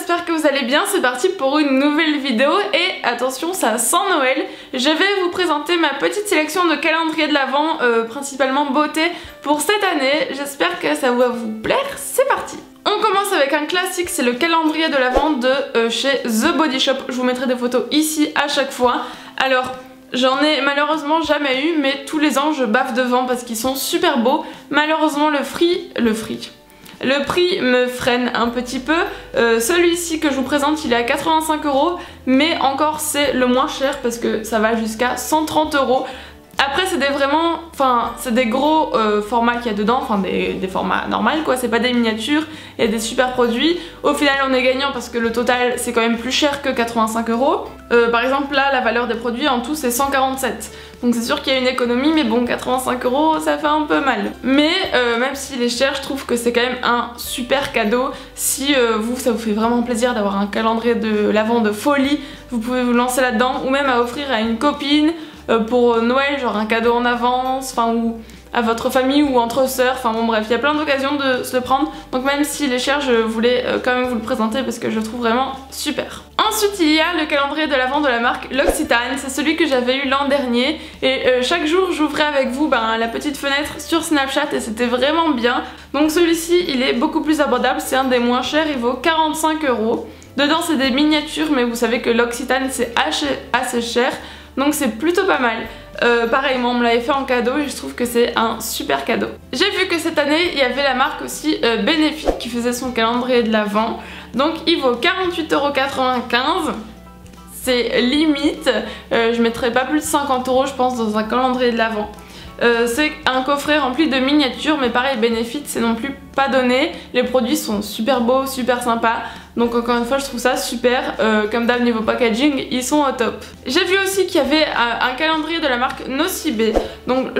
j'espère que vous allez bien, c'est parti pour une nouvelle vidéo et attention ça sent Noël. Je vais vous présenter ma petite sélection de calendrier de l'Avent, principalement beauté pour cette année. J'espère que ça va vous plaire, c'est parti. On commence avec un classique, c'est le calendrier de l'Avent de chez The Body Shop. Je vous mettrai des photos ici à chaque fois. Alors j'en ai malheureusement jamais eu, mais tous les ans je baffe devant parce qu'ils sont super beaux. Malheureusement le prix me freine un petit peu. Celui-ci que je vous présente il est à 85 €, mais encore c'est le moins cher parce que ça va jusqu'à 130 €. Après c'est des gros formats qu'il y a dedans, enfin des formats normaux quoi, c'est pas des miniatures, il y a des super produits. Au final on est gagnant parce que le total c'est quand même plus cher que 85 €. Par exemple là la valeur des produits en tout c'est 147, donc c'est sûr qu'il y a une économie, mais bon 85 € ça fait un peu mal. Mais même s'il est cher, je trouve que c'est quand même un super cadeau. Si ça vous fait vraiment plaisir d'avoir un calendrier de l'Avent de folie, vous pouvez vous lancer là-dedans, ou même à offrir à une copine pour Noël, genre un cadeau en avance, ou à votre famille ou entre sœurs, enfin bon bref, il y a plein d'occasions de se le prendre, donc même s'il est cher, je voulais quand même vous le présenter parce que je le trouve vraiment super. Ensuite il y a le calendrier de l'Avent de la marque L'Occitane, c'est celui que j'avais eu l'an dernier et chaque jour j'ouvrais avec vous la petite fenêtre sur Snapchat et c'était vraiment bien. Donc celui-ci il est beaucoup plus abordable, c'est un des moins chers, il vaut 45 €. Dedans c'est des miniatures, mais vous savez que L'Occitane c'est assez cher, donc c'est plutôt pas mal. Pareil, moi on me l'avait fait en cadeau et je trouve que c'est un super cadeau. J'ai vu que cette année il y avait la marque aussi Benefit qui faisait son calendrier de l'Avent. Donc il vaut 48,95 €. C'est limite, je mettrais pas plus de 50 € je pense dans un calendrier de l'Avent. C'est un coffret rempli de miniatures, mais pareil Benefit c'est non plus pas donné. Les produits sont super beaux, super sympas. Donc encore une fois je trouve ça super, comme d'hab niveau packaging ils sont au top. J'ai vu aussi qu'il y avait un calendrier de la marque Nocibé, donc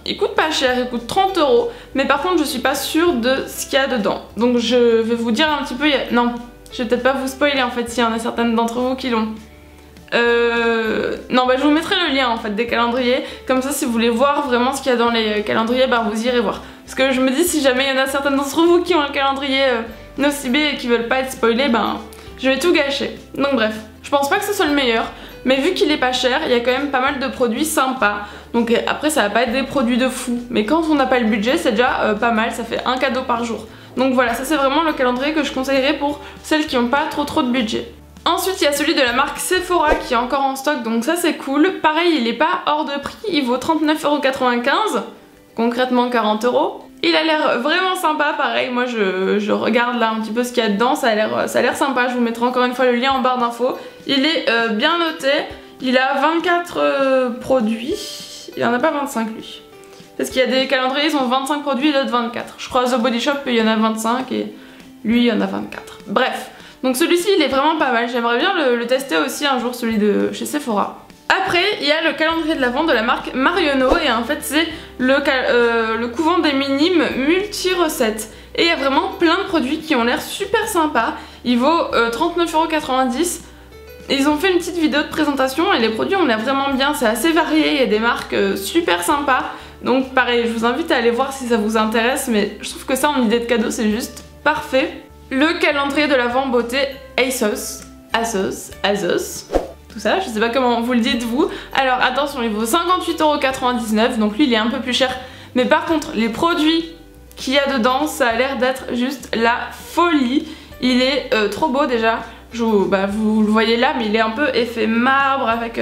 il coûte pas cher, il coûte 30 €, mais par contre je suis pas sûre de ce qu'il y a dedans. Donc je vais vous dire un petit peu, non je vais peut-être pas vous spoiler en fait s'il y en a certaines d'entre vous qui l'ont. Non je vous mettrai le lien en fait des calendriers, comme ça si vous voulez voir vraiment ce qu'il y a dans les calendriers, vous irez voir. Parce que je me dis si jamais il y en a certaines d'entre vous qui ont un calendrier Nocibé et qui veulent pas être spoilés, je vais tout gâcher. Donc bref, je pense pas que ce soit le meilleur, mais vu qu'il est pas cher, il y a quand même pas mal de produits sympas. Donc après ça va pas être des produits de fou, mais quand on n'a pas le budget c'est déjà pas mal, ça fait un cadeau par jour. Donc voilà, ça c'est vraiment le calendrier que je conseillerais pour celles qui n'ont pas trop de budget. Ensuite il y a celui de la marque Sephora qui est encore en stock, donc ça c'est cool. Pareil il est pas hors de prix, il vaut 39,95 €, concrètement 40 €. Il a l'air vraiment sympa, pareil, moi je regarde là un petit peu ce qu'il y a dedans, ça a l'air sympa, je vous mettrai encore une fois le lien en barre d'infos. Il est bien noté, il a 24 produits, il en a pas 25 lui. Parce qu'il y a des calendriers, ils ont 25 produits et d'autres 24. Je crois à The Body Shop il y en a 25 et lui il y en a 24. Bref, donc celui-ci il est vraiment pas mal, j'aimerais bien le tester aussi un jour, celui de chez Sephora. Après il y a le calendrier de l'Avent de la marque Marionneau et en fait c'est le couvent des minimes multi-recettes. Et il y a vraiment plein de produits qui ont l'air super sympas. Il vaut 39,90 €. Ils ont fait une petite vidéo de présentation et les produits ont l'air vraiment bien, c'est assez varié, il y a des marques super sympas. Donc pareil, je vous invite à aller voir si ça vous intéresse, mais je trouve que ça en idée de cadeau c'est juste parfait. Le calendrier de l'Avent beauté ASOS, tout ça, je sais pas comment vous le dites vous. Alors attention, il vaut 58,99 €, donc lui il est un peu plus cher. Mais par contre, les produits qu'il y a dedans, ça a l'air d'être juste la folie. Il est trop beau déjà. Vous le voyez là, mais il est un peu effet marbre avec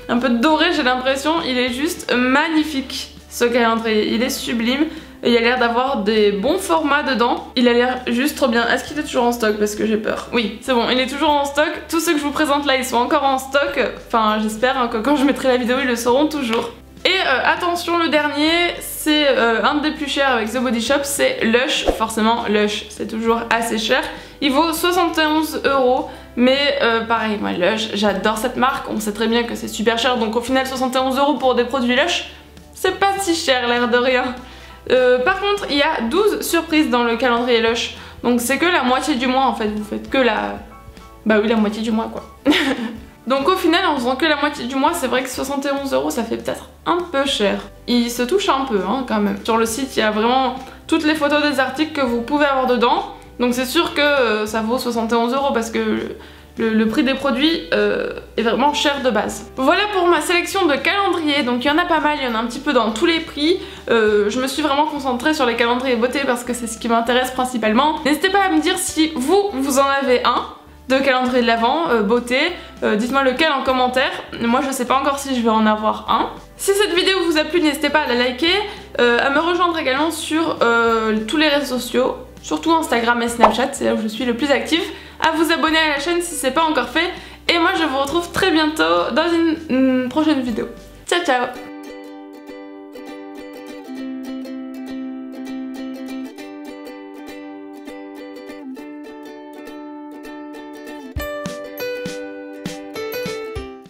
un peu de doré, j'ai l'impression. Il est juste magnifique ce calendrier, il est sublime. Et il a l'air d'avoir des bons formats dedans. Il a l'air juste trop bien. Est-ce qu'il est toujours en stock? Parce que j'ai peur. Oui, c'est bon, il est toujours en stock. Tous ceux que je vous présente là, ils sont encore en stock. Enfin, j'espère que quand je mettrai la vidéo, ils le seront toujours. Et attention, le dernier, c'est un des plus chers avec The Body Shop, c'est Lush. Forcément, Lush, c'est toujours assez cher. Il vaut 71 €. Mais pareil, moi Lush, j'adore cette marque. On sait très bien que c'est super cher. Donc au final, 71 € pour des produits Lush, c'est pas si cher, l'air de rien. Par contre il y a 12 surprises dans le calendrier Lush, donc c'est que la moitié du mois en fait, vous faites que la moitié du mois quoi. Donc au final en faisant que la moitié du mois, c'est vrai que 71 € ça fait peut-être un peu cher. Il se touche un peu quand même. Sur le site il y a vraiment toutes les photos des articles que vous pouvez avoir dedans. Donc c'est sûr que ça vaut 71 € parce que le prix des produits est vraiment cher de base. Voilà pour ma sélection de calendriers, donc il y en a pas mal, il y en a un petit peu dans tous les prix. Je me suis vraiment concentrée sur les calendriers beauté parce que c'est ce qui m'intéresse principalement. N'hésitez pas à me dire si vous en avez un de calendrier de l'Avent beauté, dites-moi lequel en commentaire. Moi je sais pas encore si je vais en avoir un. Si cette vidéo vous a plu, n'hésitez pas à la liker, à me rejoindre également sur tous les réseaux sociaux, surtout Instagram et Snapchat, c'est là où je suis le plus active, à vous abonner à la chaîne si c'est pas encore fait, et moi je vous retrouve très bientôt dans une prochaine vidéo. Ciao ciao!